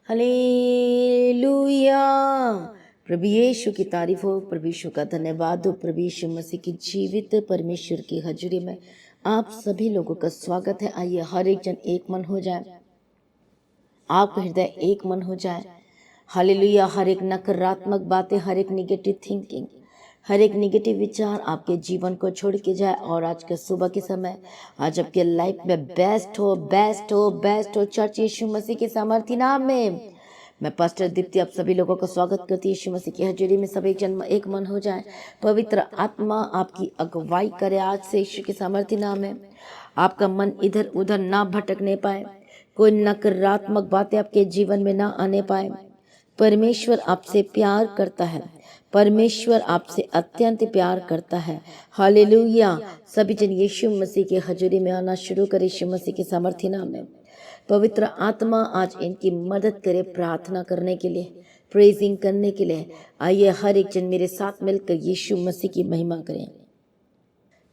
Hallelujah. प्रभु यीशु की तारीफ हो, प्रभु यीशु का धन्यवाद हो। प्रभु यीशु मसीह की जीवित परमेश्वर की हजूरी में आप सभी लोगों का स्वागत है। आइए हर एक जन एक मन हो जाए, आपका हृदय एक मन हो जाए। हालेलुया। हर एक नकारात्मक बातें, हर एक निगेटिव थिंकिंग, हर एक निगेटिव विचार आपके जीवन को छोड़ के जाए। और आज के सुबह के समय आज आपके लाइफ में बेस्ट हो, बेस्ट हो, बेस्ट हो। चर्च यीशु मसीह के सामर्थी नाम में मैं पास्टर दीप्ति आप सभी लोगों का स्वागत करती हूँ। यीशु मसीह की हजूरी में सब एक जन्म एक मन हो जाए। पवित्र आत्मा आपकी अगुवाई करे आज से यीशु के सामर्थी नाम में। आपका मन इधर उधर ना भटकने पाए, कोई नकारात्मक बातें आपके जीवन में ना आने पाए। परमेश्वर आपसे प्यार करता है, परमेश्वर आपसे अत्यंत प्यार करता है। हालेलुया। सभी जन यीशु मसीह के हजूरी में आना शुरू करें यीशु मसीह के सामर्थी नाम में। पवित्र आत्मा आज इनकी मदद करे प्रार्थना करने के लिए, प्रेजिंग करने के लिए। आइए हर एक जन मेरे साथ मिलकर यीशु मसीह की महिमा करें।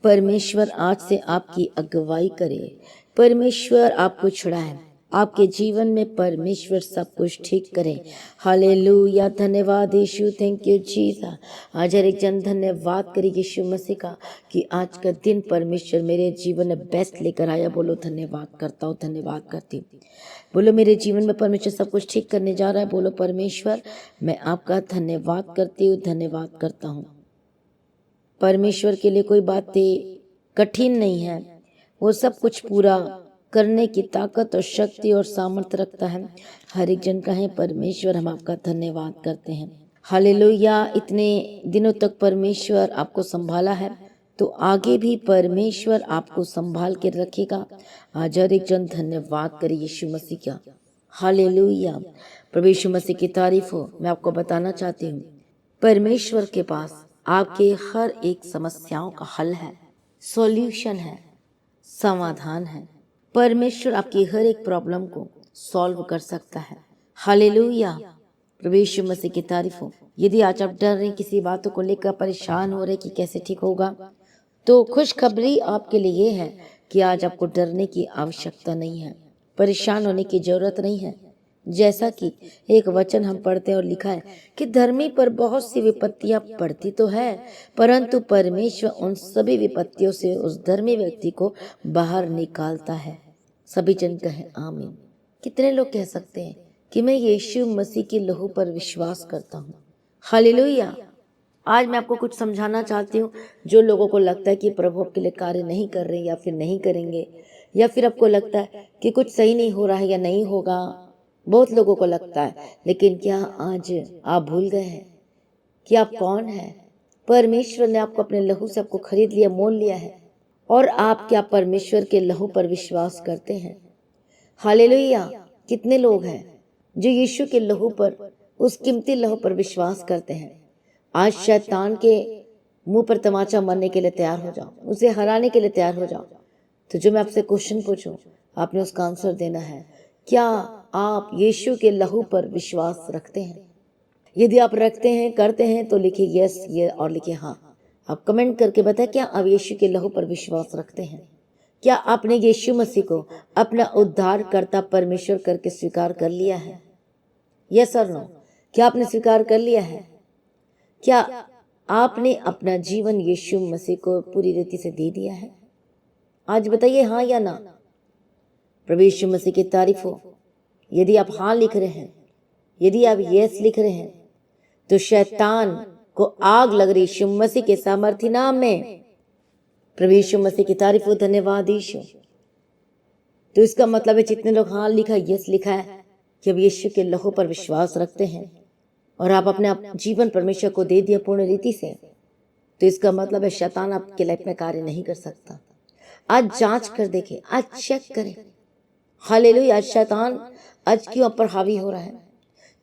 परमेश्वर आज से आपकी अगुवाई करे, परमेश्वर आपको छुड़ाए, आपके जीवन में परमेश्वर सब कुछ ठीक करे। हालेलुया। धन्यवाद यीशु, थैंक यू जीसस। आज हर एक जन धन्यवाद करे यीशु मसीह का कि आज का दिन परमेश्वर मेरे जीवन में बेस्ट लेकर आया। बोलो धन्यवाद करता हूँ, धन्यवाद करती हूँ। बोलो मेरे जीवन में परमेश्वर सब कुछ ठीक करने जा रहा है। बोलो परमेश्वर मैं आपका धन्यवाद करती हूँ, धन्यवाद करता हूँ। परमेश्वर के लिए कोई बातें कठिन नहीं है, वो सब कुछ पूरा करने की ताकत और शक्ति और सामर्थ्य रखता है। हर एक जन कहे परमेश्वर हम आपका धन्यवाद करते हैं। हालेलुया। इतने दिनों तक परमेश्वर आपको संभाला है तो आगे भी परमेश्वर आपको संभाल के रखेगा। आज हर एक जन धन्यवाद करे यीशु मसीह का। हालेलुया। प्रभु यीशु मसीह की तारीफ हो। मैं आपको बताना चाहती हूँ परमेश्वर के पास आपके हर एक समस्याओं का हल है, सॉल्यूशन है, समाधान है। परमेश्वर आपकी हर एक प्रॉब्लम को सॉल्व कर सकता है। हालेलुया। प्रभु यीशु मसीह की तारीफ हो। यदि आज आप डर रहे, किसी बातों को लेकर परेशान हो रहे कि कैसे ठीक होगा, तो खुशखबरी आपके लिए ये है कि आज आपको डरने की आवश्यकता नहीं है, परेशान होने की जरूरत नहीं है। जैसा कि एक वचन हम पढ़ते हैं और लिखा है कि धर्मी पर बहुत सी विपत्तियां पड़ती तो है, परंतु परमेश्वर उन सभी विपत्तियों से उस धर्मी व्यक्ति को बाहर निकालता है। सभी जन कहें आमीन। कितने लोग कह सकते हैं कि मैं यीशु मसीह के लहू पर विश्वास करता हूँ। हालेलुया। आज मैं आपको कुछ समझाना चाहती हूँ। जो लोगों को लगता है कि प्रभु आपके लिए कार्य नहीं कर रहे या फिर नहीं करेंगे, या फिर आपको लगता है कि कुछ सही नहीं हो रहा है या नहीं होगा, बहुत लोगों को लगता है। लेकिन क्या आज आप भूल गए हैं कि आप कौन हैं? परमेश्वर ने आपको अपने लहू से आपको खरीद लिया, मोल लिया है। और आप क्या परमेश्वर के लहू पर विश्वास करते हैं? हालेलुया। कितने लोग हैं जो यीशु के लहू पर, उस कीमती लहू पर विश्वास करते हैं? आज शैतान के मुंह पर तमाचा मारने के लिए तैयार हो जाओ, उसे हराने के लिए तैयार हो जाओ। तो जो मैं आपसे क्वेश्चन पूछूं, आपने उसका आंसर देना है। क्या आप यीशु के लहू पर विश्वास रखते हैं? यदि आप रखते हैं, करते हैं, तो लिखिए यस ये और लिखिए हाँ। आप कमेंट करके बताएं क्या आप यीशु के लहू पर विश्वास रखते हैं? क्या आपने यीशु मसीह को अपना उद्धारकर्ता परमेश्वर करके स्वीकार कर लिया है? यस और नो। क्या आपने स्वीकार कर लिया है? क्या आपने अपना जीवन यीशु मसीह को पूरी रीति से दे दिया है? आज बताइए हाँ या ना। प्रभु यीशु मसीह की तारीफ हो। यदि आप हाँ लिख रहे हैं, यदि आप यस लिख रहे हैं, तो शैतान को आग लग रही यीशु मसीह के सामर्थी नाम में। प्रभु यीशु मसीह की तारीफ हो। धन्यवाद यीशु। तो इसका मतलब है जितने लोग हाँ लिखा, यस लिखा है कि अब यीशु के लहू पर विश्वास रखते हैं और आप अपने जीवन परमेश्वर को दे दिया पूर्ण रीति से, तो इसका मतलब है शैतान आपके लाइफ में कार्य नहीं कर सकता। आज जांच कर देखें, आज चेक करें। हालेलुया। आज शैतान आज क्यों आप पर हावी हो रहा है?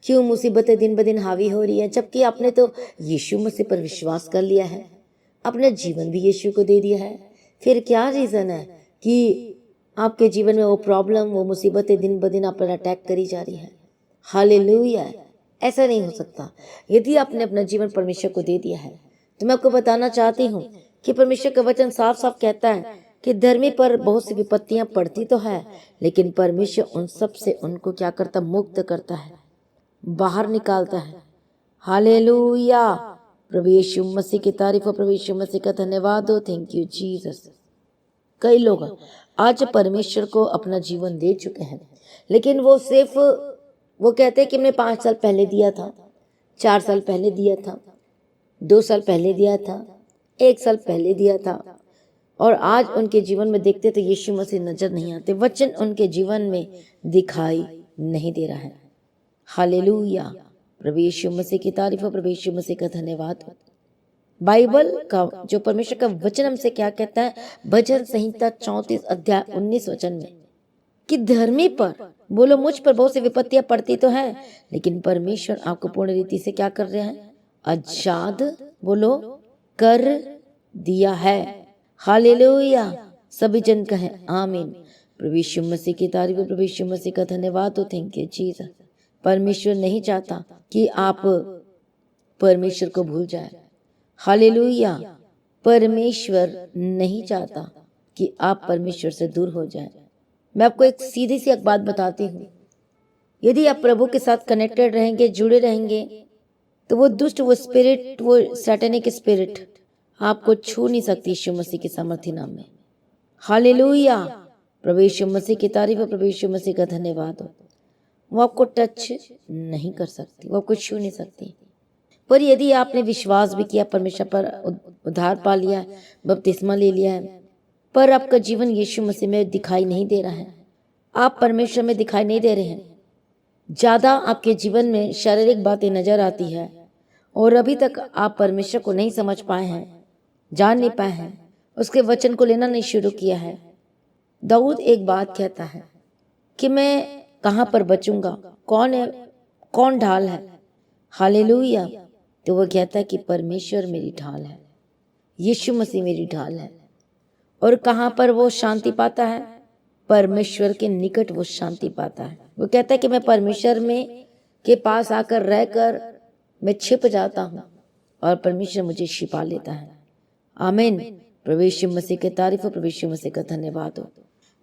क्यों मुसीबतें दिन ब दिन हावी हो रही है? जबकि आपने तो यीशु मसीह पर विश्वास कर लिया है, अपना जीवन भी यीशु को दे दिया है। फिर क्या रीज़न है कि आपके जीवन में वो प्रॉब्लम, वो मुसीबतें दिन ब दिन आप पर अटैक करी जा रही है? हालेलुया। ऐसा नहीं हो सकता। यदि आपने अपना जीवन परमेश्वर को दे दिया है, तो मैं आपको बताना चाहती हूँ कि परमेश्वर का वचन साफ साफ कहता है कि धर्मी पर बहुत सी विपत्तियां पड़ती तो है, लेकिन परमेश्वर उन सब से उनको क्या करता? मुक्त करता है। बाहर निकालता है। हालेलुया, प्रभु यीशु मसीह की तारीफ हो, प्रभु यीशु मसीह का धन्यवाद हो। Thank you Jesus. कई लोग आज परमेश्वर को अपना जीवन दे चुके हैं, लेकिन वो सिर्फ वो कहते हैं कि हमने 5 साल पहले दिया था, 4 साल पहले दिया था, 2 साल पहले दिया था, 1 साल पहले दिया था, और आज उनके जीवन में देखते तो यीशु मसीह नजर नहीं आते, वचन उनके जीवन में दिखाई नहीं दे रहा है। हालेलुया, प्रभु यीशु मसीह की तारीफ हो, प्रभु यीशु मसीह का धन्यवाद हो। बाइबल का जो परमेश्वर का वचन हमसे क्या कहता है, भजन संहिता 34 अध्याय 19 वचन में, कि धर्मी पर, बोलो मुझ पर बहुत सी विपत्तियां पड़ती तो हैं, लेकिन परमेश्वर आपको पूर्ण रीति से क्या कर रहे हैं, आजाद, बोलो, कर दिया है। हालेलुया, सभी जन कहें आमीन। प्रभु यीशु मसीह की तारीफ, प्रभु यीशु मसीह का धन्यवाद हो। Thank you Jesus. परमेश्वर नहीं चाहता कि आप परमेश्वर को भूल जाए। हालेलुया, परमेश्वर नहीं चाहता कि आप परमेश्वर से दूर हो जाए। मैं आपको एक सीधी सी एक बात बताती हूँ, यदि आप प्रभु के साथ कनेक्टेड रहेंगे, जुड़े रहेंगे, तो वो दुष्ट, वो स्पिरिट, वो सैटेनिक स्पिरिट आपको छू नहीं सकती यीशु मसीह के सामर्थी नाम में। हालेलुया, प्रभु यीशु मसीह की तारीफ हो, प्रभु यीशु मसीह का धन्यवाद हो। वो आपको टच नहीं कर सकती, वो आपको छू नहीं सकती। पर यदि आपने विश्वास भी किया, परमेश्वर पर उद्धार पा लिया है, बपतिस्मा ले लिया है, पर आपका जीवन यीशु मसीह में दिखाई नहीं दे रहा है, आप परमेश्वर में दिखाई नहीं दे रहे हैं, ज़्यादा आपके जीवन में शारीरिक बातें नजर आती है, और अभी तक आप परमेश्वर को नहीं समझ पाए हैं, जान नहीं पाए हैं, उसके वचन को लेना नहीं शुरू किया है। दाऊद एक बात कहता है कि मैं कहाँ पर बचूंगा, कौन है, कौन ढाल है। हालेलुया, तो वो कहता है कि परमेश्वर मेरी ढाल है, यीशु मसीह मेरी ढाल है। और कहाँ पर वो शांति पाता है, परमेश्वर के निकट वो शांति पाता है। वो कहता है कि मैं परमेश्वर में के पास आकर रहकर मैं छिप जाता हूँ और परमेश्वर मुझे छिपा लेता है। आमीन, प्रभु यीशु मसीह की तारीफ हो, प्रभु यीशु मसीह का धन्यवाद हो।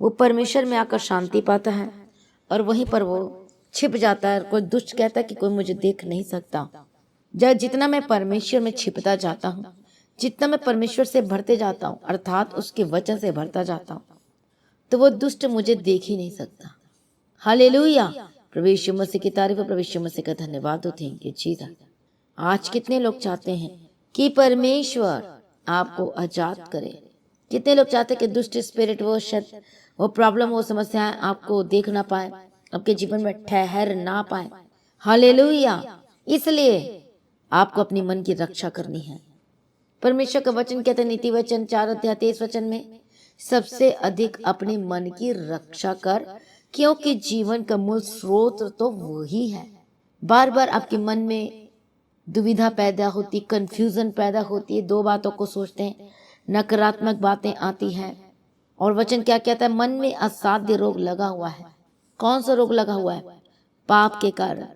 वो परमेश्वर में आकर शांति पाता है और वहीं पर वो छिप जाता है। कोई दुष्ट कहता है कि कोई मुझे देख नहीं सकता। जब जितना मैं परमेश्वर में छिपता जाता हूँ, जितना मैं परमेश्वर से भरते जाता हूँ, अर्थात उसके वचन से भरता जाता हूँ, तो वो दुष्ट मुझे देख ही नहीं सकता। हालेलुया, प्रभु यीशु मसीह की तारीफ हो, प्रभु यीशु मसीह का धन्यवाद हो। Thank you Jesus. आज कितने लोग चाहते हैं कि परमेश्वर आपको आजाद करे? कितने लोग चाहते हैं कि दुष्ट स्पिरिट, वो प्रॉब्लम, वो समस्याएं आपको देख ना पाए, आपके जीवन में ठहर ना पाए। हालेलुया, इसलिए आपको अपनी मन की रक्षा करनी है। परमेश्वर का वचन कहते हैं, नीति वचन 4 अध्याय 23 वचन में, सबसे अधिक अपने मन की रक्षा कर, क्योंकि जीवन का मूल स्रोत तो वही है। बार बार आपके मन में दुविधा पैदा होती, कंफ्यूजन पैदा होती है, दो बातों को सोचते हैं, नकारात्मक बातें आती हैं। और वचन क्या कहता है, मन में असाध्य रोग लगा हुआ है। कौन सा रोग लगा हुआ है? पाप के कारण।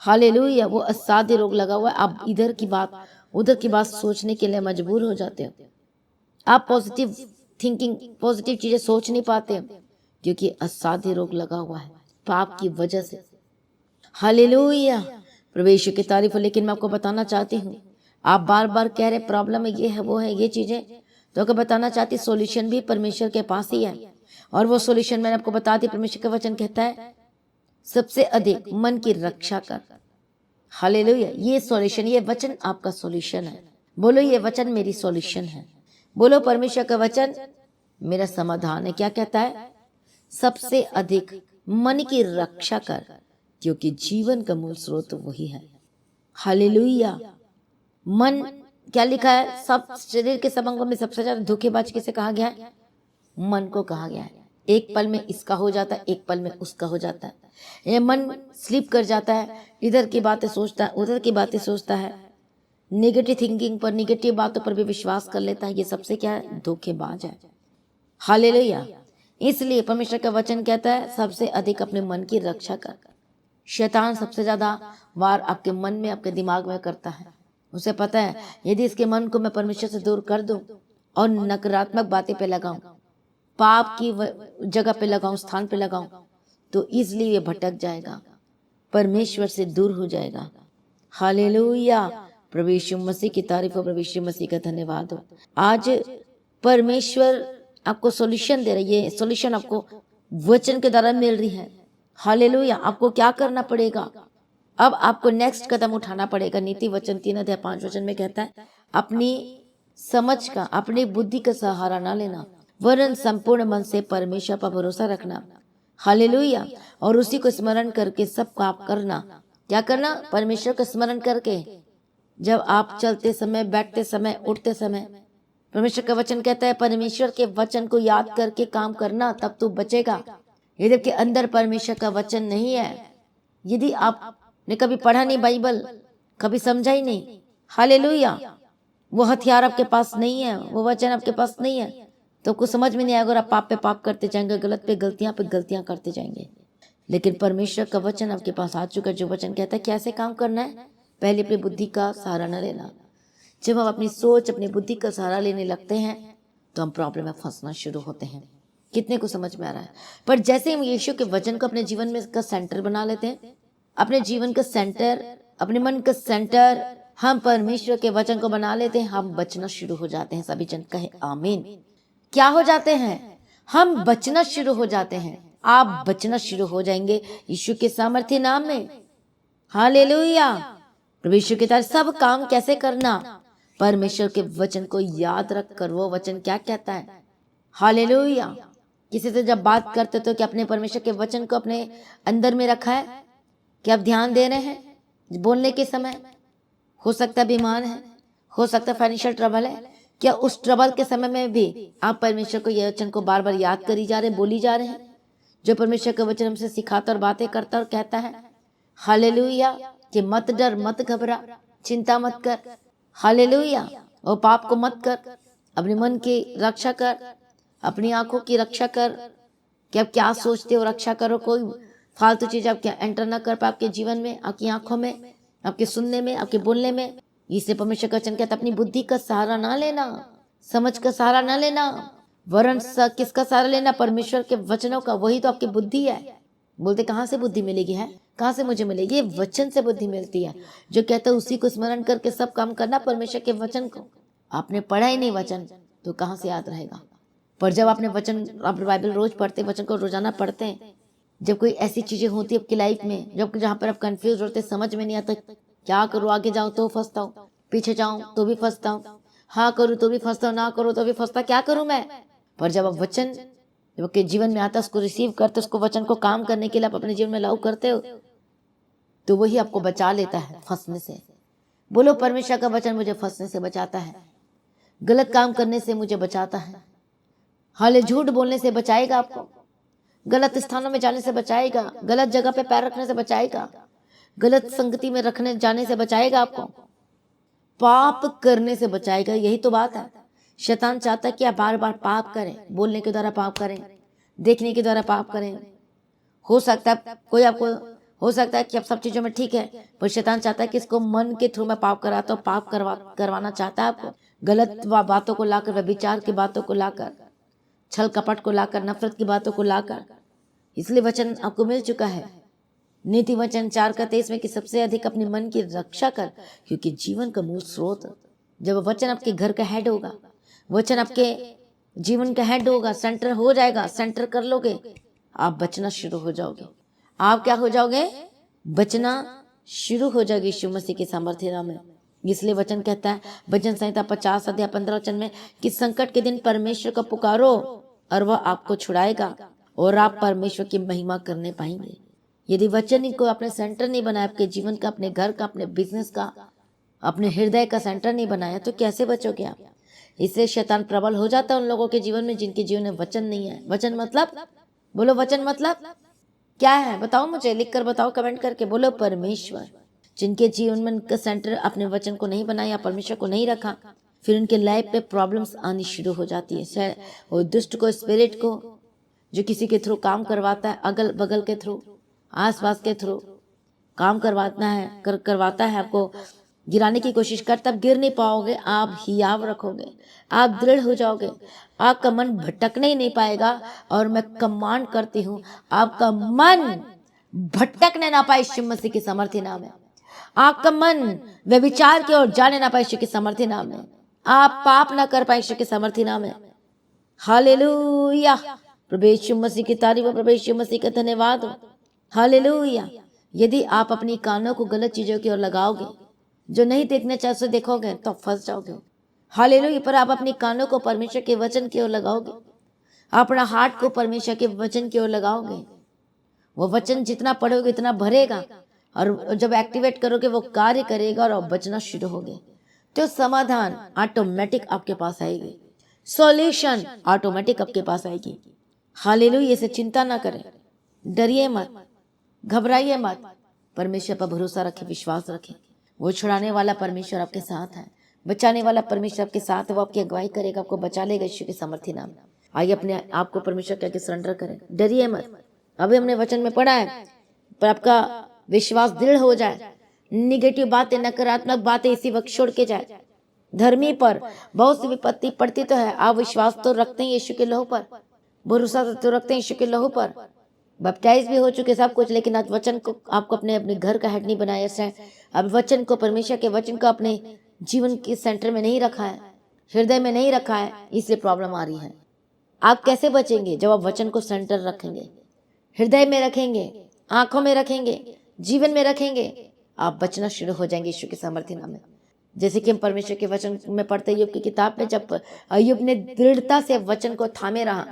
हालेलुया, वो असाध्य रोग लगा हुआ है। आप इधर की बात उधर की बात सोचने के लिए मजबूर हो जाते हो। आप पॉजिटिव थिंकिंग, पॉजिटिव चीजें सोच नहीं पाते, क्योंकि असाध्य रोग लगा हुआ है पाप की वजह से। हालेलुया, प्रभु यीशु की तारीफ हो। लेकिन मैं आपको बताना चाहती हूँ, आप बार बार कह रहे प्रॉब्लम है, ये है, वो है, ये चीजें, तो आपको बताना चाहती, सॉल्यूशन भी परमेश्वर के पास ही है। और वो सॉल्यूशन मैंने आपको बता दी। परमेश्वर का वचन कहता है, सबसे अधिक मन की रक्षा कर। हालेलुया, ये सॉल्यूशन, ये वचन आपका सॉल्यूशन है। बोलो, ये वचन मेरी सॉल्यूशन है। बोलो, परमेश्वर का वचन मेरा समाधान है। क्या कहता है? सबसे अधिक मन की रक्षा कर, क्योंकि जीवन का मूल स्रोत वही है। हालेलुया, मन क्या लिखा है? सब शरीर के सब अंगों में सबसे ज्यादा धोखेबाज किसे कहा गया है? मन को कहा गया है। एक पल में इसका हो जाता है, एक पल में उसका हो जाता है। ये मन स्लिप कर जाता है, इधर की बातें सोचता है, उधर की बातें सोचता है, नेगेटिव थिंकिंग पर, नेगेटिव बातों पर भी विश्वास कर लेता है। ये सबसे क्या है? धोखेबाज है। हालेलुया, इसलिए परमेश्वर का वचन कहता है, सबसे अधिक अपने मन की रक्षा कर। शैतान सबसे ज्यादा वार आपके मन में, आपके दिमाग में करता है। उसे पता है, यदि इसके मन को मैं परमेश्वर से दूर कर दूं और नकारात्मक बातें पे लगाऊं, पाप की जगह पे लगाऊं, स्थान पे लगाऊं, तो इसलिए ये भटक जाएगा। परमेश्वर से दूर हो जाएगा। हालेलुया, प्रभु यीशु मसीह की तारीफ हो, प्रभु यीशु मसीह का धन्यवाद हो। आज परमेश्वर आपको सॉल्यूशन दे रही है, सॉल्यूशन आपको वचन के द्वारा मिल रही है। हालेलुया, आपको क्या करना पड़ेगा? अब आपको नेक्स्ट कदम उठाना पड़ेगा। नीति वचन 3:5 में कहता है, अपनी समझ का, अपनी बुद्धि का सहारा ना लेना, वरन संपूर्ण मन से परमेश्वर पर भरोसा रखना। हालेलुया, और उसी को स्मरण करके सब काम करना। क्या करना? परमेश्वर का स्मरण करके। जब आप चलते समय, बैठते समय, उठते समय, परमेश्वर का वचन कहता है परमेश्वर के वचन को याद करके काम करना, तब तू बचेगा। यदि आपके अंदर परमेश्वर का वचन नहीं है, यदि आपने कभी पढ़ा नहीं बाइबल, कभी समझा ही नहीं, हालेलुया, वो हथियार आपके पास नहीं है, वो वचन आपके पास नहीं है, तो कुछ समझ में नहीं आएगा और आप पाप पे पाप करते जाएंगे, गलत पे गलतियां करते जाएंगे। लेकिन परमेश्वर का वचन आपके पास आ चुका है, जो वचन कहता है कैसे काम करना है। पहले अपनी बुद्धि का सहारा न लेना। जब हम अपनी सोच, अपनी बुद्धि का सहारा लेने लगते हैं तो हम प्रॉब्लम में फंसना शुरू होते हैं। कितने को समझ में आ रहा है? पर जैसे हम यीशु के वचन को अपने जीवन में का सेंटर बना लेते हैं, अपने जीवन का सेंटर, अपने मन का सेंटर हम परमेश्वर के वचन को बना लेते हैं, हम बचना शुरू हो जाते हैं। सभी जन कहे आमीन। क्या हो जाते हैं? हम बचना शुरू हो जाते हैं। आप बचना शुरू हो जाएंगे यीशु के सामर्थ्य नाम में। हालेलुया, प्रभु यीशु के तरह सब काम कैसे करना? परमेश्वर के वचन को याद रख कर। वो वचन क्या कहता है? हालेलुया। किसी से जब बात करते तो क्या अपने परमेश्वर के वचन को अपने अंदर में रखा है? क्या आप ध्यान दे रहे हैं बोलने के समय? हो सकता है बीमार है, हो सकता है फाइनेंशियल ट्रबल है, क्या उस ट्रबल के समय में भी आप परमेश्वर को ये वचन को बार बार याद करी जा रहे, बोली जा रहे हैं? जो परमेश्वर का वचन हमसे सिखाता और बातें करता और कहता है हालेलुया कि मत डर, मत घबरा, चिंता मत कर। हालेलुया, और पाप को मत कर, अपने मन की रक्षा कर, अपनी आंखों की रक्षा कर। कि आप क्या सोचते हो रक्षा करो। कोई फालतू चीज आप क्या एंटर ना कर पाए आपके जीवन में, आपकी आंखों में, आपके सुनने में, आपके बोलने में। इससे परमेश्वर का वचन कहता है अपनी बुद्धि का सहारा ना लेना, समझ का सहारा ना लेना, वरन किसका सहारा लेना? परमेश्वर के वचनों का। वही तो आपकी बुद्धि है। बोलते कहाँ से बुद्धि मिलेगी? है कहाँ से मुझे मिलेगी? ये वचन से बुद्धि मिलती है। जो कहता है उसी को स्मरण करके सब काम करना, परमेश्वर के वचन को। आपने पढ़ा ही नहीं वचन तो कहाँ से याद रहेगा? पर जब आपने वचन, आप बाइबल रोज पढ़ते, वचन को रोजाना पढ़ते हैं, जब कोई ऐसी चीजें होती है आपकी लाइफ में जब जहाँ पर आप कंफ्यूज होते, समझ में नहीं आता क्या करूँ, आगे जाऊँ तो फंसता हूँ, पीछे जाऊँ तो भी फंसता हूँ, हाँ करूँ तो भी फंसता हूँ, ना करूँ तो भी फंसता, क्या करूँ मैं? पर जब आप वचन जब आपके जीवन में आता है, उसको रिसीव करते, उसको वचन को काम करने के लिए आप अपने जीवन में लागू करते हो, तो वही आपको बचा लेता है फंसने से। बोलो परमेश्वर का वचन मुझे फंसने से बचाता है, गलत काम करने से मुझे बचाता है। हाले झूठ बोलने से बचाएगा आपको, गलत स्थानों में जाने से बचाएगा, गलत जगह पे पैर रखने से बचाएगा, गलत संगति में रखने जाने से बचाएगा, आपको पाप करने से बचाएगा। यही तो बात है। शैतान चाहता है कि आप बार बार पाप करें, बोलने के द्वारा पाप करें, देखने के द्वारा पाप करें। हो सकता है कोई आपको, हो सकता है कि आप सब चीजों में ठीक है, पर शैतान चाहता है कि इसको मन के थ्रू में पाप कराता हो, पाप करवाना चाहता है आपको। गलत बातों को लाकर, व्यभिचार की बातों को लाकर, छल कपट को लाकर, नफरत की बातों को लाकर। इसलिए वचन आपको मिल चुका है, नीति वचन 4:23 में कि सबसे अधिक अपने मन की रक्षा कर, क्योंकि जीवन का मूल स्रोत। जब वचन आपके घर का हेड होगा, वचन आपके जीवन का हेड होगा, सेंटर हो जाएगा, सेंटर कर लोगे, आप बचना शुरू हो जाओगे। आप क्या हो जाओगे? बचना शुरू हो जाओगे यीशु मसीह के सामर्थ्य नाम में। इसलिए वचन कहता है भजन संहिता 50:15 में कि संकट के दिन परमेश्वर को पुकारो और वह आपको छुड़ाएगा और आप परमेश्वर की महिमा करने पाएंगे। यदि वचन को अपने सेंटर नहीं बनाया, आपके जीवन का, अपने घर का, अपने बिजनेस का, अपने हृदय का सेंटर नहीं बनाया, तो कैसे बचोगे आप? इसलिए शैतान प्रबल हो जाता है उन लोगों के जीवन में जिनके जीवन में वचन नहीं है। वचन मतलब, बोलो वचन मतलब क्या है? बताओ मुझे, लिख कर बताओ, कमेंट करके बोलो परमेश्वर। जिनके जीवन में का सेंटर अपने वचन को नहीं बनाया, परमेश्वर को नहीं रखा, फिर उनके लाइफ पे प्रॉब्लम्स आनी शुरू हो जाती है। और दुष्ट को, स्पिरिट को, जो किसी के थ्रू काम करवाता है, अगल बगल के थ्रू, आसपास के थ्रू काम करवाता है आपको गिराने की कोशिश कर, तब गिर नहीं पाओगे। आप हियाव रखोगे, आप दृढ़ हो जाओगे, आपका मन भटकने ही नहीं पाएगा। और मैं कमांड करती हूँ, आपका मन भटकने ना पाए यीशु मसीह के सामर्थ्य नाम में। आपका मन व्यभिचार की ओर जाने ना पाए यीशु के सामर्थ्य नाम में। आप पाप ना कर पाए यीशु के सामर्थ्य नाम में। हालेलुया। प्रभु यीशु मसीह की तारीफ हो, प्रभु यीशु मसीह का धन्यवाद हो। हालेलुया। यदि आप अपनी कानों को गलत चीजों की ओर लगाओगे, जो नहीं देखना चाहे उसे देखोगे तो फंस जाओगे। हालेलुया। पर आप अपनी कानों को परमेश्वर के वचन की ओर लगाओगे, अपना हार्ट को परमेश्वर के वचन की ओर लगाओगे, वो वचन जितना पढ़ोगे इतना भरेगा, और जब एक्टिवेट करोगे वो कार्य करेगा और आप बचना शुरू होगे, तो समाधान ऑटोमेटिक आपके पास आएगी, सॉल्यूशन ऑटोमेटिक आपके पास आएगी। हालेलुया। इसे चिंता ना करें, डरिए मत, घबराइए मत, परमेश्वर पर भरोसा रखें, विश्वास रखें। वो छुड़ाने वाला परमेश्वर आपके साथ है, बचाने वाला परमेश्वर आपके साथ है। वो आपकी अगुवाई करेगा, आपको बचा लेगा यीशु के सामर्थ्य नाम। आइए अपने आप को परमेश्वर के आगे सरेंडर करें, डरिए मत। अभी हमने वचन में पढ़ा है, पर आपका विश्वास दृढ़ हो जाए, निगेटिव बातें, नकारात्मक बातें इसी वक्त छोड़ के जाए। धर्मी पर बहुत सी विपत्ति पड़ती तो है, आप विश्वास तो रखते हैं यीशु के लहू पर, भरोसा तो रखते हैं यीशु के लहू पर, बैप्टाइज भी हो चुके सब कुछ, लेकिन आज वचन को आपको अपने घर का हेड नहीं बनाया है। अब वचन को, परमेश्वर के वचन को अपने जीवन के सेंटर में नहीं रखा है, हृदय में नहीं रखा है, इसलिए प्रॉब्लम आ रही है। आप कैसे बचेंगे? जब आप वचन को सेंटर रखेंगे, हृदय में रखेंगे, आंखों में रखेंगे, जीवन में रखेंगे, आप बचना शुरू हो जाएंगे यीशु के सामर्थ्य नाम में। जैसे कि हम परमेश्वर के वचन में पढ़ते अय्यूब की किताब में, जब अय्यूब ने दृढ़ता से वचन को थामे रहा,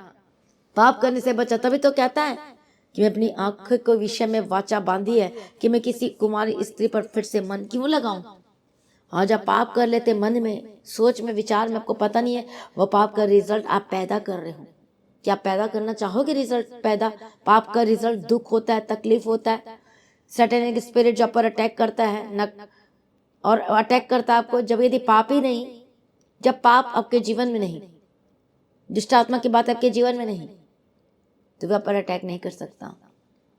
पाप करने से बचा, तभी तो कहता है कि मैं अपनी आंख को विषय में वाचा बांधी है कि मैं किसी कुमारी स्त्री पर फिर से मन क्यों लगाऊं। आज आप पाप कर लेते मन में, सोच में, विचार में, आपको पता नहीं है वो पाप का रिजल्ट आप पैदा कर रहे हो। क्या आप पैदा करना चाहोगे रिजल्ट पैदा? पाप का रिजल्ट दुख होता है, तकलीफ होता है, सैटेनिक स्पिरिट जो पर अटैक करता है न, और अटैक करता है आपको जब, यदि पाप ही नहीं, जब पाप आपके जीवन में नहीं, दुष्ट आत्मा की बात आपके जीवन में नहीं, तो वह पर अटैक नहीं कर सकता।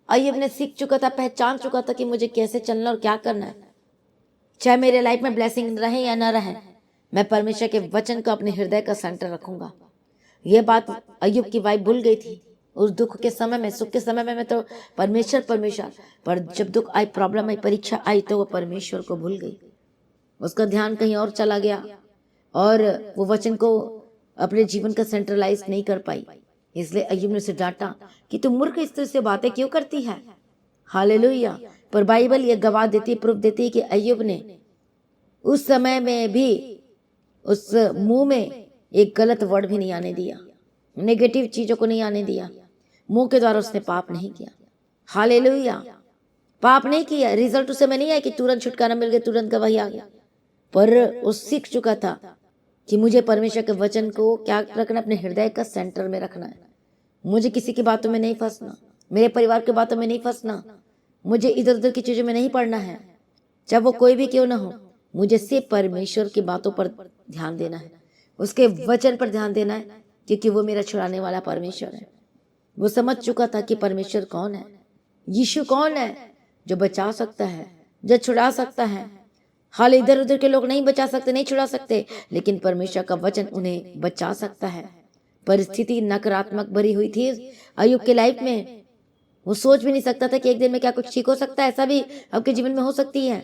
अय्यूब ने सीख चुका था, पहचान चुका था कि मुझे कैसे चलना और क्या करना है। चाहे मेरे लाइफ में ब्लेसिंग रहे या ना रहे, मैं परमेश्वर के वचन को अपने हृदय का सेंटर रखूंगा। यह बात अय्यूब की वाइफ भूल गई थी। उस दुख के समय में, सुख के समय में मैं तो परमेश्वर परमेश्वर, पर जब दुख आई, प्रॉब्लम आई, परीक्षा आई, तो वो परमेश्वर को भूल गई। उसका ध्यान कहीं और चला गया और वो वचन को अपने जीवन का सेंट्रलाइज नहीं कर पाई। इसलिए अय्यूब ने उसे डांटा कि तू मूर्ख स्त्री से बातें क्यों करती है। हालेलुया। पर बाइबल ये गवाह देती, प्रूफ देती कि अय्यूब ने उस समय में भी उस मुंह में एक गलत वर्ड भी नहीं आने दिया, नेगेटिव चीजों को नहीं आने दिया। मुंह के द्वारा उसने पाप नहीं किया। हालेलुया। पाप नहीं किया, रिजल्ट उसे में नहीं आया कि तुरंत छुटकारा मिल गया, तुरंत गवाही आ गया, पर वो सीख चुका था कि मुझे परमेश्वर के वचन को क्या रखना, अपने हृदय का सेंटर में रखना है। मुझे किसी की बातों में नहीं फंसना, मेरे परिवार की बातों में नहीं फंसना, मुझे इधर उधर की चीजों में नहीं पड़ना है, चाहे वो कोई भी क्यों ना हो। मुझे सिर्फ परमेश्वर की बातों पर ध्यान देना है, उसके वचन पर ध्यान देना है, क्योंकि वो मेरा छुड़ाने वाला परमेश्वर है। वो समझ चुका था कि परमेश्वर कौन है, यीशु कौन है, जो बचा सकता है, जो छुड़ा सकता है। हाल इधर उधर के लोग नहीं बचा सकते, नहीं छुड़ा सकते, लेकिन परमेश्वर का वचन उन्हें बचा सकता है। परिस्थिति नकारात्मक भरी हुई थी अय्यूब के लाइफ में। वो सोच भी नहीं सकता था कि एक दिन में क्या कुछ ठीक हो सकता है। ऐसा भी आपके जीवन में हो सकती है।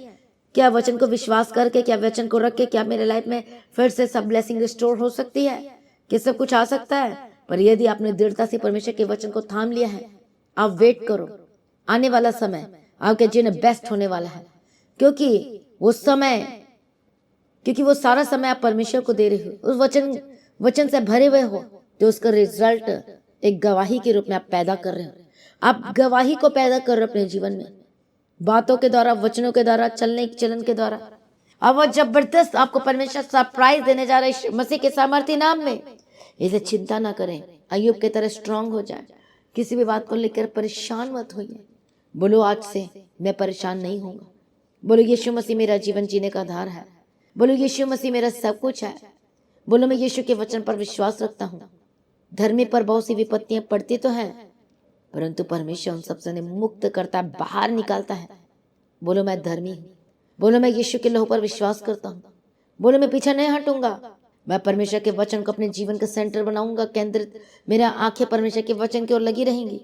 क्या वचन को विश्वास करके, क्या वचन को रख के, क्या मेरे लाइफ में फिर से सब ब्लेसिंग रिस्टोर हो सकती है, कि सब कुछ आ सकता है। पर यदि आपने दृढ़ता से परमेश्वर के वचन को थाम लिया है, आप वेट करो, आने वाला समय आपके जीवन में बेस्ट होने वाला है। क्योंकि वो सारा समय आप परमेश्वर को दे रहे हो, उस वचन से भरे हुए हो, तो उसका रिजल्ट एक गवाही के रूप में आप पैदा कर रहे हो। आप गवाही को पैदा कर रहे हो अपने जीवन में, बातों के द्वारा, वचनों के द्वारा, चलन के द्वारा। अब वो जबरदस्त आपको परमेश्वर सरप्राइज देने जा रहे हैं मसीह के सामर्थ्य नाम में। इसे चिंता ना करें, अय्यूब के तरह स्ट्रांग हो जाए। किसी भी बात को लेकर परेशान मत होइए। बोलो आज से मैं परेशान नहीं होऊंगा। बोलो यीशु मसीह मेरा जीवन जीने का आधार है। बोलो यीशु मसीह मेरा सब कुछ है। बोलो मैं यीशु के वचन पर विश्वास रखता हूँ। धर्मी पर बहुत सी विपत्तियां पड़ती तो हैं, परंतु परमेश्वर उन सबसे मुक्त करता है, बाहर निकालता है। बोलो मैं धर्मी हूँ। बोलो मैं यीशु के लहू पर विश्वास करता हूँ। बोलो मैं पीछे नहीं हटूंगा। मैं परमेश्वर के वचन को अपने जीवन का सेंटर बनाऊंगा, केंद्रित। मेरा आंखें परमेश्वर के वचन की ओर लगी रहेंगी।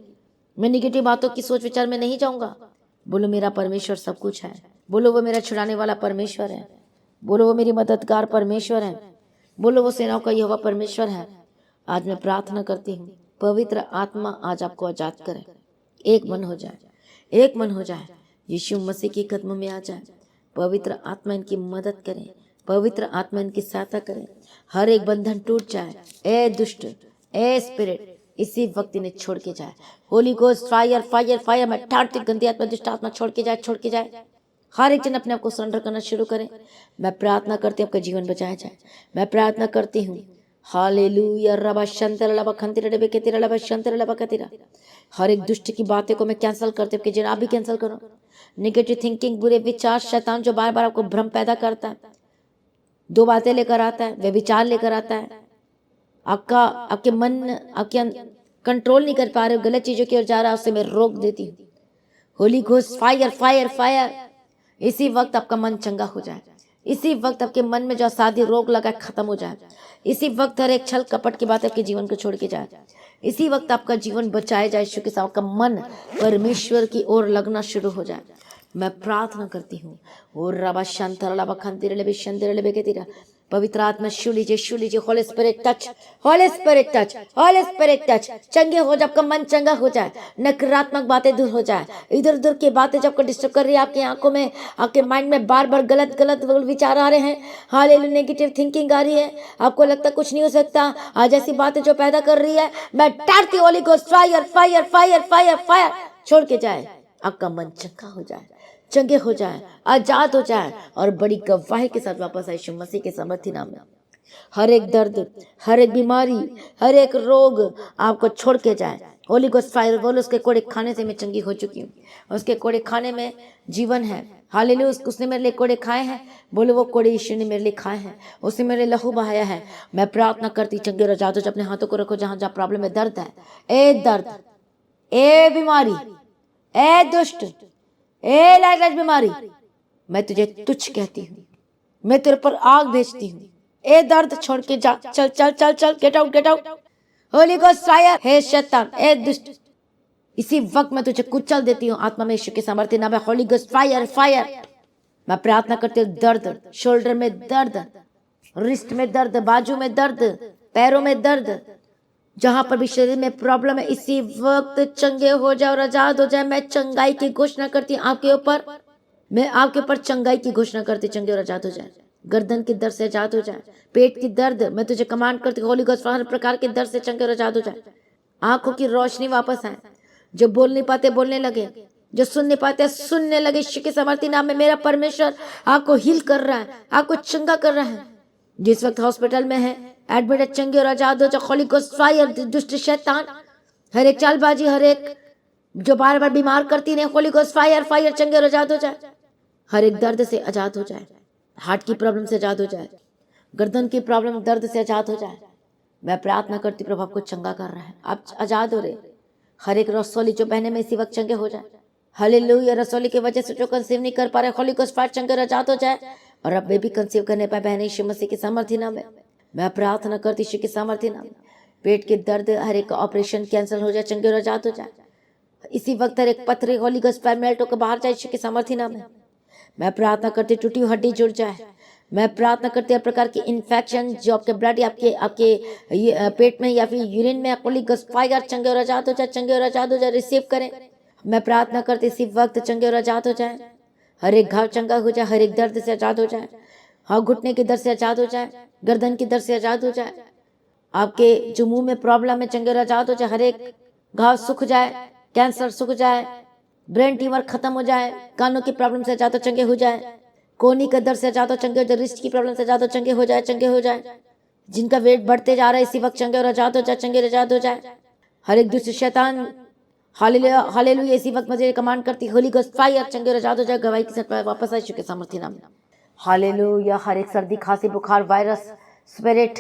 मैं निगेटिव बातों की सोच विचार में नहीं जाऊंगा। बोलो मेरा परमेश्वर सब कुछ है। बोलो वो मेरा छुड़ाने वाला परमेश्वर है। बोलो वो मेरी मददगार परमेश्वर है। बोलो वो सेनाओं का यहोवा परमेश्वर है। आज मैं प्रार्थना करती हूँ, पवित्र आत्मा आज आपको आजाद करे। एक मन हो जाए, एक मन हो जाए, यीशु मसीह के कदमों में आ जाए। पवित्र आत्मा इनकी मदद करे, पवित्र आत्मा इनकी सहायता करे। हर एक बंधन टूट जाए। ए दुष्ट, ए स्पिरिट, इसी वक्त इन्हें छोड़ के जाए। Holi ghost fire fire fire, मैं ठाड़ती गंदी आत्मा दुष्ट आत्मा छोड़ के जाए, छोड़ के जाए। हर एक जन अपने आप को सरेंडर करना शुरू करें। मैं प्रार्थना करती हूँ आपका जीवन बचाया जाए। मैं प्रार्थना करती हूँ, हालेलुया रबा शंतर लबा खंतिर डबे के तेरा लबा शंतर लबा का तेरा। हर एक दुष्ट की बातें को मैं कैंसिल करती हूँ, कि आप भी कैंसिल करो। निगेटिव थिंकिंग, बुरे विचार, शैतान जो बार बार आपको भ्रम पैदा करता है, दो बातें लेकर आता है, वे विचार लेकर आता है, आपके मन आपके कंट्रोल नहीं कर पा रहे हो, गलत चीजों की ओर जा रहा है, उससे मैं रोक देती हूँ। Holi ghost fire fire fire, इसी वक्त आपका मन चंगा हो जाए। इसी वक्त आपके मन में जो असाध्य रोग लगा खत्म हो जाए। इसी वक्त हर एक छल कपट की बात आपके जीवन को छोड़ के जाए। इसी वक्त आपका जीवन बचाया जाए। यीशु के साथ आपका मन परमेश्वर की ओर लगना शुरू हो जाए। मैं प्रार्थना करती हूँ, और रबा शंतर लबा खंतिर लेबे शंतिर लेबे के तेरा। पवित्र आत्मा छू लीजिए, holy spirit touch, holy spirit touch, holy spirit touch. चंगे हो, जब का मन चंगा हो जाए, नकारात्मक बातें दूर हो जाए। इधर उधर की बातें जब को डिस्टर्ब कर रही है, आपकी आंखों में, आपके माइंड में बार बार गलत गलत विचार आ रहे हैं, हालेलुया नेगेटिव थिंकिंग आ रही है, आपको लगता कुछ नहीं हो सकता, आज ऐसी बातें जो पैदा कर रही है, मैं डांटती holy ghost fire fire fire fire fire, छोड़ के जाए। आपका मन चंगा हो जाए, चंगे हो जाए, आजाद हो जाए, और बड़ी गवाही के साथ वापस आए यीशु मसीह के सामर्थी नाम में। हर एक दर्द, हर एक बीमारी, हर एक रोग आपको छोड़ के जाए। होली गोस्ट फायर बोलो, उसके कोड़े खाने से मैं चंगी हो चुकी हूँ, उसके कोड़े खाने में जीवन है। हालेलुया, उसने मेरे लिए कोड़े खाए हैं। बोलो वो कोड़े यीशु ने मेरे लिए खाए हैं, उसने मेरे लहू बहाया है। मैं प्रार्थना करती चंगे और आजाद हो जाओ। अपने हाथों को रखो जहां जहां प्रॉब्लम है, दर्द है, ए दर्द, ए बीमारी, ए दुष्ट, ए लाइलाज बीमारी, मैं तुझे तुच्छ कहती हूँ, मैं तेरे पर आग भेजती हूँ। ए दर्द छोड़ के जा, चल चल चल चल, get out get out. Holy ghost fire, हे शैतान, ए दुष्ट, इसी वक्त मैं तुझे कुचल देती हूँ आत्मा में यीशु के सामर्थ्य नाम में। Holi ghost fire fire. मैं प्रार्थना करती हूँ, दर्द, शोल्डर में दर्द, रिस्ट में दर्द, बाजू में दर्द, पैरों में दर्द, जहां पर भी शरीर में प्रॉब्लम है, इसी वक्त चंगे हो जाए और आजाद हो जाए। मैं चंगाई की घोषणा करती हूँ आपके ऊपर, मैं आपके ऊपर चंगाई की घोषणा करती, चंगे और आजाद हो जाए। गर्दन के दर्द से आजाद हो जाए, पेट की दर्द, मैं तुझे कमांड करती हूँ, होली गोस्ट हर प्रकार के दर्द से चंगे और आजाद हो जाए। आंखों की रोशनी वापस आए, जो बोल नहीं पाते बोलने लगे, जो सुन नहीं पाते सुनने लगे। यीशु के सामर्थी नाम में मेरा परमेश्वर आपको हील कर रहा है, आपको चंगा कर रहा है। जिस वक्त हॉस्पिटल में है, एडमिट है, चंगे और आजाद हो जाए। होली गोस्ट फायर, दुष्ट शैतान, हर एक चालबाजी, हर एक जो बार बार बीमार करती है, होली गोस्ट फायर फायर, चंगे और आजाद हो जाए। हर एक दर्द से आजाद हो जाए, हार्ट की प्रॉब्लम से आजाद हो जाए, गर्दन की प्रॉब्लम दर्द से आजाद हो जाए। मैं प्रार्थना करती प्रभु आपको चंगा कर रहा है, आप आजाद हो रहे। हर एक रसौली जो बहने में इसी वक्त चंगे हो जाए। हालेलुया, रसौली की वजह से जो कंसीव नहीं कर पा रहे, होली गोस्ट फायर, चंगे और आजाद हो जाए, और अब बेबी कंसीव करने पाए बहन यीशु मसीह के सामर्थ्य नाम में। मैं प्रार्थना करती यीशु के सामर्थ्य नाम में। पेट के दर्द, हर एक ऑपरेशन कैंसिल हो जाए, चंगे और आजाद हो जाए। इसी वक्त हर एक पथरी होली गोस्ट फायर मेल्ट होकर बाहर जाए यीशु के सामर्थ्य नाम में। मैं प्रार्थना करती टूटी हुई हड्डी जुड़ जाए। मैं प्रार्थना करती हर प्रकार की इन्फेक्शन जो आपके ब्लड या आपके पेट में या फिर यूरिन में, होली गोस्ट फायर, चंगे और आजाद हो जाए, चंगे और आजाद हो जाए, रिसीव करें। मैं प्रार्थना करती इसी वक्त चंगे और आजाद हो जाए। हर एक घाव चंगा हो जाए, हर एक दर्द से आजाद हो जाए, हाँ घुटने के दर्द से आजाद हो जाए, गर्दन की दर्द से आजाद हो जाए। आपके जो मुंह में प्रॉब्लम है, चंगे और आजाद हो जाए। हर एक घाव सूख जाए, कैंसर सूख जाए, ब्रेन ट्यूमर खत्म हो जाए, कानों की प्रॉब्लम से आजाद हो, चंगे हो जाए, कोहनी का दर्द से आजाद हो, चंगे हो जाए, रिस्ट की प्रॉब्लम से आजाद हो, चंगे हो जाए, चंगे हो जाए। जिनका वेट बढ़ते जा रहा है, इसी वक्त चंगे और आजाद हो जाए, चंगे और आजाद हो जाए। हर एक दूसरे शैतान, हालेलुया हालेलुया, इसी वक्त मुझे कमांड करती, होली गोस्ट फायर, चंगे और आजाद हो जाए। गवाही के साथ वापस आ चुके सामर्थ्य नाम में। हालेलुया, हर एक सर्दी, खांसी, बुखार, वायरस, स्पिरिट,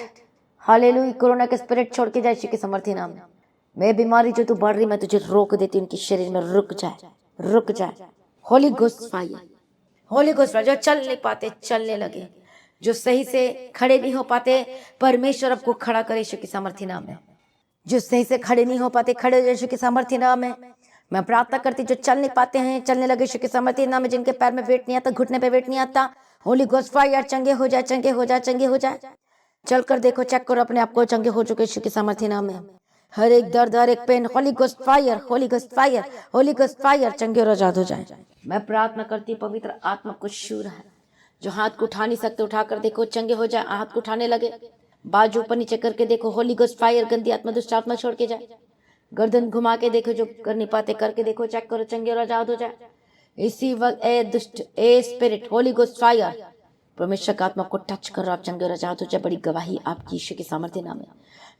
हालेलुया, कोरोना के स्पिरिट छोड़ के जाए यीशु के सामर्थ्य नाम में। मैं बीमारी जो तू बढ़ रही, मैं तुझे रोक देती, उनके शरीर में रुक जाए, रुक जाए। Holi ghost fire, holy ghost fire, जो चल नहीं पाते चलने लगे, जो सही से खड़े नहीं हो पाते, परमेश्वर आपको खड़ा करे यीशु के सामर्थ्य नाम में। जो सही से खड़े नहीं हो पाते खड़े हो जाए यीशु के सामर्थ्य नाम में। मैं प्रार्थना करती जो चल नहीं पाते हैं चलने लगे यीशु के सामर्थ्य नाम में, जिनके पैर में वेट नहीं आता, घुटने पे वेट नहीं आता, होली गोस्ट फायर चंगे हो जाए, चंगे हो जाए, चंगे हो जाए। चलकर देखो, चेक करो अपने आप को, चंगे हो चुके यीशु के सामर्थ्य नाम में। हर एक दर्द, हर एक pain, holy ghost fire, holy ghost fire, holy ghost fire, चंगे और आजाद हो जाए। मैं प्रार्थना करती पवित्र आत्मा को छू रहा है, जो हाथ को उठा नहीं सकते उठाकर देखो, चंगे हो जाए। हाथ को उठाने लगे, बाजू ऊपर नीचे करके देखो, होली गोस्ट फायर, गंदी आत्मा दुष्ट आत्मा छोड़ के जाए। गर्दन घुमा के देखो, जो कर नहीं पाते करके देखो, चेक करो, चंगे और आजाद हो जाए। इसी वक्त ए दुष्ट, a spirit, Holi ghost fire, परमेश्वर का आत्मा को टच करो, आप चंगे और आजाद हो जाए। बड़ी गवाही आपकी यीशु के सामर्थ्य नाम है।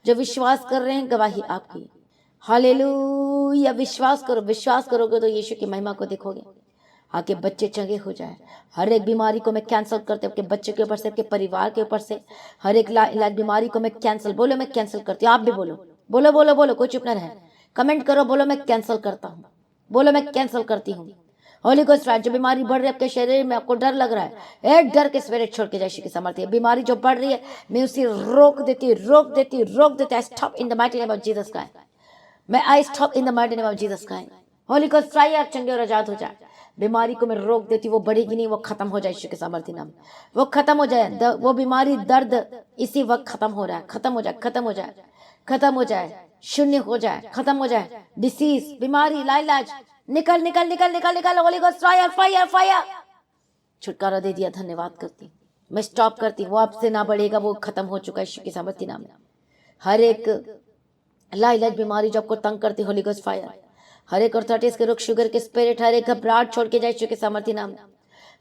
जो विश्वास कर रहे हैं, गवाही आपकी। हालेलुया, विश्वास करो, विश्वास करोगे तो यीशु की महिमा को देखोगे। आके बच्चे चंगे हो जाए। हर एक बीमारी को मैं कैंसिल करती हूँ, आपके बच्चे के ऊपर से, आपके परिवार के ऊपर से, हर एक इलाज बीमारी को मैं कैंसिल, बोलो मैं कैंसिल करती हूँ। आप भी बोलो, बोलो बोलो बोलो, कोई चुप न रहे। कमेंट करो, बोलो मैं कैंसिल करता हूँ, बोलो मैं कैंसिल करती हूँ। होली गोस्ट फायर, जो बीमारी बढ़ रही है आपके शरीर में, आपको डर लग रहा है, एक डर के स्पिरिट छोड़ के जाए की समर्थी है। बीमारी जो बढ़ रही है, मैं उसे रोक देती, रोक देती, रोक देती। I stop in the mighty name of Jesus Christ. मैं I stop in the mighty name of Jesus Christ. Holy ghost fire, चंगे और आजाद हो जाए। बीमारी को मैं रोक देती, वो बढ़ेगी नहीं, वो खत्म हो जाए यीशु के सामर्थ्य नाम, वो खत्म हो जाए। वो बीमारी, दर्द इसी वक्त खत्म हो रहा है, खत्म हो जाए, खत्म हो जाए, खत्म हो जाए, शून्य हो जाए, खत्म हो जाए। डिसीज, बीमारी, लाइलाज, निकल निकल निकल निकल निकल। Holi ghost fire, fire, fire, छुटकारा दे दिया। धन्यवाद करती, मैं स्टॉप करती, वो आपसे ना बढ़ेगा, वो खत्म हो चुका है यीशु के सामर्थ्य नाम में। हर एक लाइलाज बीमारी जो आपको तंग करती, होली गोस्ट फायर, हर एक अर्थराइटिस के रोग, शुगर के स्पिरिट, हर एक घबराहट छोड़ के जाए यीशु के सामर्थ्य नाम में।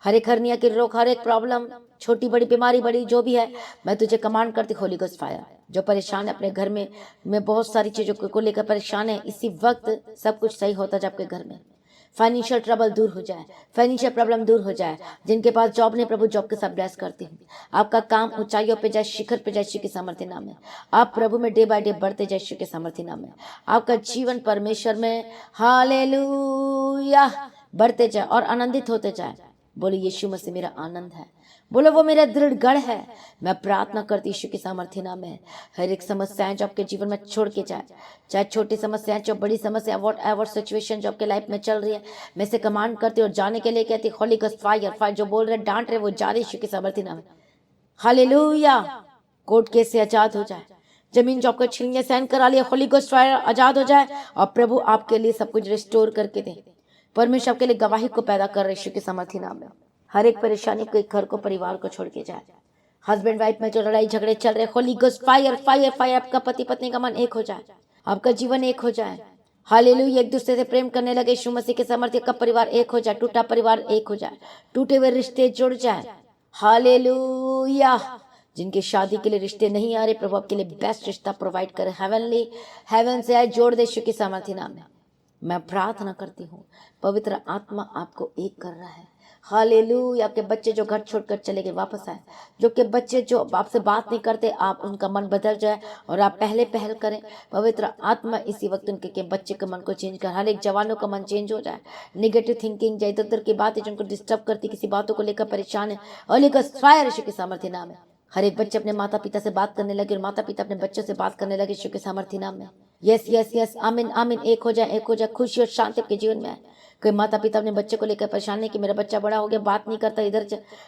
हर एक हर्निया के रोग, हर एक प्रॉब्लम, छोटी बड़ी बीमारी, बड़ी जो भी है, मैं तुझे कमांड करती, होली गोस्ट फायर। जो परेशान है अपने घर में बहुत सारी चीजों को लेकर परेशान है, इसी वक्त सब कुछ सही होता जाए आपके घर में। फाइनेंशियल ट्रबल दूर हो जाए, फाइनेंशियल प्रॉब्लम दूर हो जाए। जिनके पास जॉब नहीं, प्रभु जॉब के साथ ब्लेस करती हूँ। आपका काम ऊंचाइयों पे जाए, शिखर पे जाए यीशु के सामर्थ्य नाम में। आप प्रभु में डे बाय डे बढ़ते जाए यीशु के सामर्थ्य नाम में। आपका जीवन परमेश्वर में, हालेलुया, बढ़ते जाए और आनंदित होते जाए। बोले यीशु मसीह मेरा आनंद है, बोलो वो मेरा दृढ़ गढ़ है। मैं प्रार्थना करती यीशु के सामर्थ्य नाम में, हर एक समस्याएं जो आपके जीवन में छोड़ के जाए, चाहे छोटी समस्याएं, चाहे बड़ी समस्या, वॉट एवर सिचुएशन जो आपके लाइफ में चल रही है, मैं से कमांड करती और जाने के लिए कहती, होली गोस्ट फायर, फायर। जो बोल रहे, डांट रहे, वो जा रही यीशु के सामर्थ्य नाम में। हालेलुया, कोर्ट केस से आजाद हो जाए। जमीन जो आपको छीनने सहन करा लिया, होली गोस्ट फायर, आजाद हो जाए। और प्रभु आपके लिए सब कुछ रिस्टोर करके दे। परमेश्वर आपके लिए गवाही को पैदा कर रहे यीशु के सामर्थ्य नाम में। हर एक परेशानी को, एक घर को, परिवार को छोड़ के जाए। हस्बैंड वाइफ में जो लड़ाई झगड़े चल रहे, Holi ghost fire, fire, fire. आपका पति पत्नी का मन एक हो जाए, आपका जीवन एक हो जाए। हालेलुया, एक दूसरे से प्रेम करने लगे यीशु मसीह के सामर्थ्य का परिवार एक हो जाए, टूटा परिवार एक हो जाए, टूटे हुए रिश्ते जुड़ जाए। हालेलुया, जिनके शादी के लिए रिश्ते नहीं आ रहे, प्रभु आपके लिए बेस्ट रिश्ता प्रोवाइड करे। हेवनली, हेवन से आए जोड़ दे यीशु के सामर्थ्य नाम में। मैं प्रार्थना करती हूँ, पवित्र आत्मा आपको एक कर रहा है। हालेलुया, आपके बच्चे जो घर छोड़कर चले गए वापस आए, जो के बच्चे जो आपसे बात नहीं करते, आप उनका मन बदल जाए और आप पहले पहल करें। पवित्र आत्मा इसी वक्त उनके बच्चे के मन को चेंज कर, हर एक जवानों का मन चेंज हो जाए। निगेटिव थिंकिंग, इधर उधर की बातें जो उनको डिस्टर्ब करती, किसी बातों को लेकर परेशान है, होली गोस्ट फायर यीशु के सामर्थ्य नाम है। हर एक बच्चे अपने माता पिता से बात करने लगे और माता पिता अपने बच्चों से बात करने लगे यीशु के सामर्थ्य नाम में। यस यस यस, आमीन आमीन, एक हो जाए, एक हो जाए। खुशी और शांति आपके जीवन में है। कोई माता पिता अपने बच्चे को लेकर परेशान है कि मेरा बच्चा बड़ा हो गया, बात नहीं करता, इधर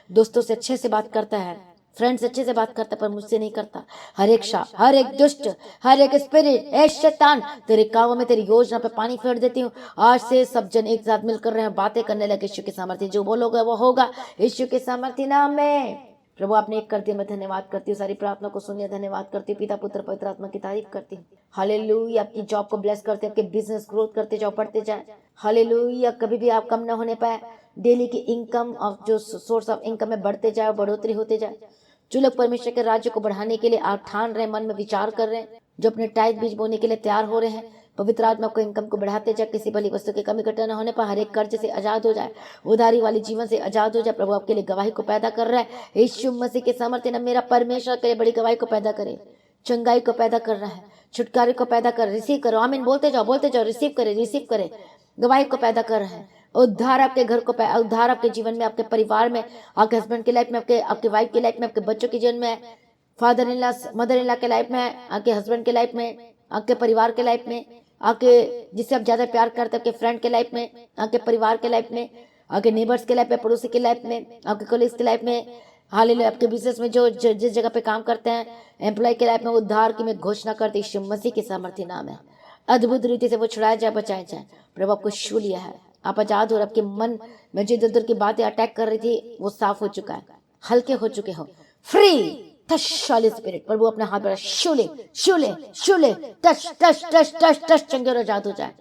दोस्तों से अच्छे से बात करता है, फ्रेंड्स अच्छे से बात करता है, पर मुझसे नहीं करता। हर एक शाप, हर एक दुष्ट, हर एक स्पिरिट, ए शैतान, तेरे कामों में, तेरी योजना पे पानी फेर देती हूँ। आज से सब जन एक साथ मिलकर रहे, बातें करने लगे यीशु के सामर्थ्य। जो बोलोगे वो होगा यीशु के सामर्थ्य नाम में। प्रभु आपने एक कर दिया, मैं धन्यवाद करती हूँ। सारी प्रार्थना को सुनिए, धन्यवाद करती हूँ। पिता पुत्र पवित्र आत्मा की तारीफ करती हूँ। हालेलुया, आपकी जॉब को ब्लेस करते, आपके बिजनेस ग्रोथ करते जाओ, बढ़ते जाए। हालेलुया, कभी भी आप कम ना होने पाए। डेली की इनकम ऑफ जो सोर्स ऑफ इनकम में बढ़ते जाए, बढ़ोतरी होते जाए। जो लोग परमेश्वर के राज्य को बढ़ाने के लिए आप ठान रहे, मन में विचार कर रहे हैं, जो अपने टाइट बीज बोने के लिए तैयार हो रहे हैं, पवित्र आत्मा को इनकम को बढ़ाते जाए। किसी भली वस्तु की कमी घटा न होने पर हर एक कर्ज से आजाद हो जाए, उधारी वाली जीवन से आजाद हो जाए। प्रभु आपके लिए गवाही को पैदा कर रहा है यीशु मसीह के सामर्थ्य ने। मेरा परमेश्वर के लिए बड़ी गवाही को पैदा करे, चंगाई को पैदा कर रहा है, छुटकारे को पैदा कर। रिसीव करो, आमीन बोलते जाओ, बोलते जाओ। रिसीव करे, रिसीव करे, गवाही को पैदा कर रहा है। उद्धार आपके घर को, उद्धार आपके जीवन में, आपके परिवार में, आपके हस्बैंड की लाइफ में, आपके वाइफ की लाइफ में, आपके बच्चों के जीवन में, father in law, mother in law के लाइफ में, आपके हस्बैंड के लाइफ में, आपके परिवार के लाइफ में, आपके जिससे आप ज़्यादा प्यार करते हैं, आपके फ्रेंड के लाइफ में, आपके परिवार के लाइफ में, आपके नेबर्स के लाइफ में, पड़ोसी के लाइफ में, आपके कलीग्स के लाइफ में, हालेलुया, आपके बिजनेस में जो जिस जगह पे काम करते हैं, एम्प्लॉय के लाइफ में, उद्धार की मैं घोषणा करती यीशु मसीह के सामर्थ्य नाम है। अद्भुत रीति से वो छुड़ाया जाए, बचाया जाए। प्रभु आपको छू लिया है, आप आजाद हो, और आपके मन में जो इधर उधर की बातें अटैक कर रही थी वो साफ हो चुका है, हल्के हो चुके हो, फ्री। टच होली स्पिरिट, प्रभु अपने हाथ बढ़ा, शूले शूले शूले, touch touch touch touch touch, चंगे और आजाद हो जाए।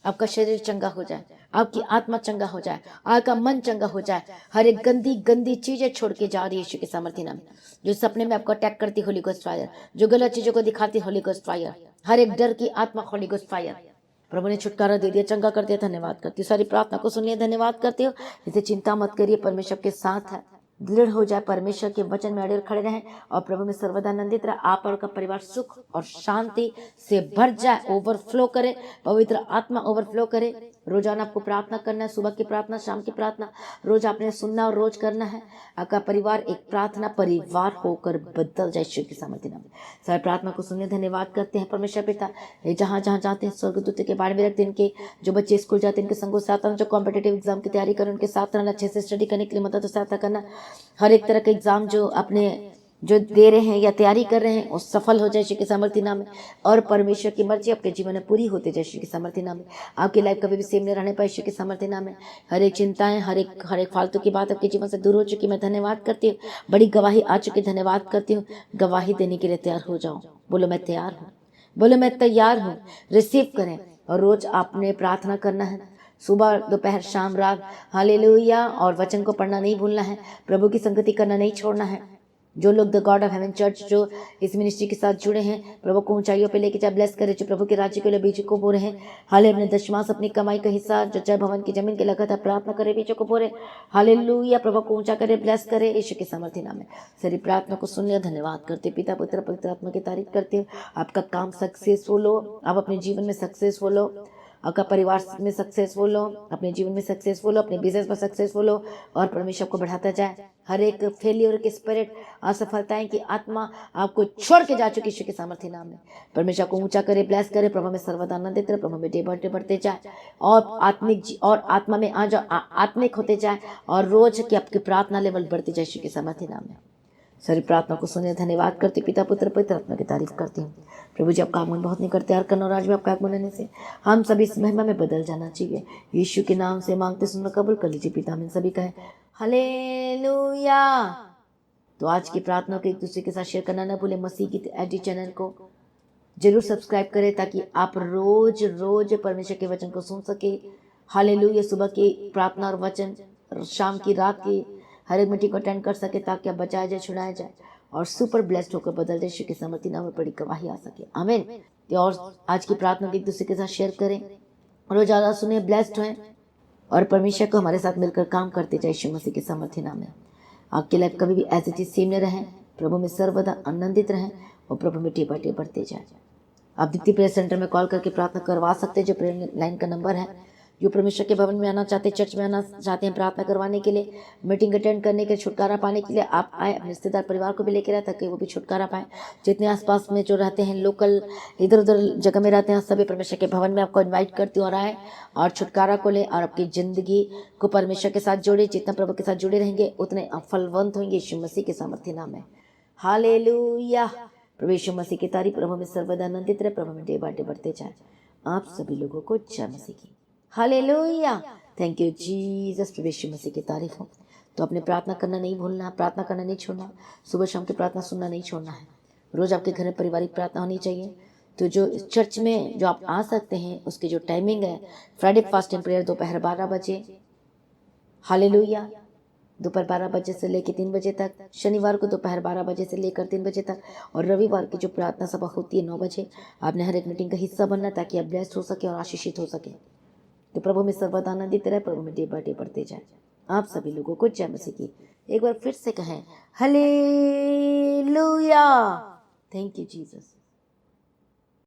आपका शरीर चंगा हो जाए, आपकी आत्मा चंगा हो जाए, आपका मन चंगा हो जाए। हर एक गंदी गंदी चीजें छोड़ के जा रही है यीशु के सामर्थ्य नाम में। जो सपने में आपको अटैक करती होली गोस्ट फायर, जो गलत चीजों को दिखाती होली गोस्ट फायर, हर एक डर की आत्मा होली गोस्ट फायर, प्रभु ने छुटकारा दे दिया, चंगा कर दिया। धन्यवाद करती हूँ, सारी प्रार्थना को सुनिए, धन्यवाद करती हूँ। इसे चिंता मत करिए, परमेश्वर के साथ है। दृढ़ हो जाए, परमेश्वर के वचन में अड़े खड़े रहें, और प्रभु में सर्वदा आनंदित रहे। आप और का परिवार सुख और शांति से भर जाए, ओवरफ्लो करे, पवित्र आत्मा ओवरफ्लो करे। रोजाना आपको प्रार्थना करना है, सुबह की प्रार्थना, शाम की प्रार्थना, रोज आपने सुनना और रोज करना है। आपका परिवार एक प्रार्थना परिवार होकर बदल जाए यीशु के सामर्थ्य नाम में। सारी प्रार्थना को सुनने धन्यवाद करते हैं परमेश्वर पिता। जहाँ जहाँ जाते हैं स्वर्गदूत के बारे में रखते हैं, इनके जो बच्चे स्कूल जाते हैं इनके संगों साथ रहना, जो कॉम्पिटेटिव एग्जाम की तैयारी करें उनके साथ रहना, अच्छे से स्टडी करने के लिए मदद और सहायता करना। हर एक तरह का एग्जाम जो अपने जो दे रहे हैं या तैयारी कर रहे हैं वो सफल हो जाए यीशु के सामर्थ्य नाम में, और परमेश्वर की मर्जी आपके जीवन में पूरी होती जाए यीशु के सामर्थ्य नाम में। आपकी लाइफ कभी भी सेम नहीं रहने पाए यीशु के सामर्थ्य नाम में। हर एक चिंताएं, हर एक फालतू की बात आपके जीवन से दूर हो चुकी। मैं धन्यवाद करती हूँ, बड़ी गवाही आ चुकी, धन्यवाद करती हूँ। गवाही देने के लिए तैयार हो जाओ, बोलो मैं तैयार हूँ, बोलो मैं तैयार हूँ। रिसीव करें, और रोज आपने प्रार्थना करना है, सुबह दोपहर शाम रात, हालेलुया। और वचन को पढ़ना नहीं भूलना है, प्रभु की संगति करना नहीं छोड़ना है। जो लोग the God of haven church जो इस मिनिस्ट्री के साथ जुड़े हैं, प्रभु को ऊंचाइयों पे लेके जाए, ब्लेस करे। जो प्रभु के राज्य के लिए बीज को बो रहे हैं, हाले अपने दशमांश अपनी कमाई का हिस्सा जो जय भवन की जमीन के लगातार प्रार्थना करे, बीजों को बोरे, हालेलुया। प्रभु को ऊंचा करे, ब्लेस करे यीशु के सामर्थ्य नाम में। सारी प्रार्थना को सुनिए, धन्यवाद करते पिता पुत्र पवित्र आत्मा की तारीफ करते हो। आपका काम सक्सेसफुल हो, आप अपने जीवन में सक्सेसफुल हो, आपका परिवार में सक्सेसफुल हो, अपने जीवन में सक्सेसफुल हो, अपने बिजनेस में सक्सेसफुल हो, और परमेश्वर को बढ़ाता जाए। हर एक फेलियर के स्पिरिट, असफलताएं की आत्मा आपको छोड़ के जा चुकी यीशु के सामर्थ्य नाम में। परमेश्वर को ऊंचा करे, ब्लेस करे, प्रभु में सर्वदा आनंदित रहे, प्रभु में डे बढ़ते जाए, और और आत्मा में आ जाओ, आत्मिक होते जाए, और रोज की आपकी प्रार्थना लेवल बढ़ती जाए यीशु के सामर्थ्य नाम में। सारी प्रार्थना को सुने, धन्यवाद करती पिता पुत्र पवित्र आत्मा की तारीफ करती हूँ। प्रभु जी आपका आगमन बहुत नहीं करते यार करना, और आज भी आपका आगमन होने से हम सभी इस महिमा में बदल जाना चाहिए। यीशु के नाम से मांगते सुनना कबूल कर लीजिए पिता, हम सभी कहें हालेलुया। तो आज की प्रार्थना को एक दूसरे के साथ शेयर करना ना भूलें। मसीह की एडी चैनल को जरूर सब्सक्राइब करें, ताकि आप रोज रोज परमेश्वर के वचन को सुन सके। हालेलुया, सुबह की प्रार्थना और वचन, शाम की रात की हर एक मीटिंग को अटेंड कर सके, ताकि आप बचाया जाए, छुड़ाया जाए, और सुपर ब्लेस्ड होकर बदल दे, यीशु के सामर्थ्य नाम में बड़ी गवाही आ सके। आमीन। और आज की प्रार्थना को एक दूसरे के साथ शेयर करें, और ज़्यादा सुने, ब्लेस्ड हैं, और परमेश्वर को हमारे साथ मिलकर काम करते जाए यीशु मसीह के सामर्थ्य नाम में। आपकी लाइफ कभी भी एज इट इज सेम न रहें, प्रभु में सर्वदा आनंदित रहें, और प्रभु में टेपा टेप बढ़ते जाए। आप दीप्ति प्रेयर सेंटर में कॉल करके प्रार्थना करवा सकते हैं, जो प्रेयर लाइन का नंबर है। जो परमेश्वर के भवन में आना चाहते हैं, चर्च में आना चाहते हैं प्रार्थना करवाने के लिए, मीटिंग अटेंड करने के लिए, छुटकारा पाने के लिए, आप आए, अपने रिश्तेदार परिवार को भी लेकर आए, ताकि वो भी छुटकारा पाए। जितने आसपास में जो रहते हैं, लोकल इधर उधर जगह में रहते हैं, सभी परमेश्वर के भवन में आपको इन्वाइट करती हूँ, और आए और छुटकारा को ले, और आपकी ज़िंदगी को परमेश्वर के साथ जोड़े। जितना प्रभु के साथ जुड़े रहेंगे उतने आप फलवंत होंगे यीशु मसीह के सामर्थ्य नाम है। हालेलुया। प्रभु यीशु मसीह की तारीफ, प्रभु में सर्वदा आनंदित रहे, प्रभु में डे बाय डे बढ़ते जाए। आप सभी लोगों को जय मसीह की। हालेलुया। Thank you Jesus. प्रभु यीशु मसीह की तारीफ हो। तो अपने प्रार्थना करना नहीं भूलना, प्रार्थना करना नहीं छोड़ना, सुबह शाम की प्रार्थना सुनना नहीं छोड़ना है। रोज आपके घर में पारिवारिक प्रार्थना होनी चाहिए। तो जो चर्च में जो आप आ सकते हैं, उसकी जो टाइमिंग है, फ्राइडे फास्टिंग प्रेयर दोपहर 12 बजे, हालेलुया, दोपहर 12 बजे से लेकर 3 बजे तक, शनिवार को दोपहर 12 बजे से लेकर 3 बजे तक, और रविवार की जो प्रार्थना सभा होती है 9 बजे। आपने हर एक मीटिंग का हिस्सा बनना, ताकि आप ब्लेस्ड हो सके और आशीषित हो सके। तो प्रभु में सर्वदा आनंदित रहे, प्रभु में डे बाय डे बढ़ते जाए। आप सभी लोगों को जय मसीह की। एक बार फिर से कहें हालेलुया। Thank you Jesus.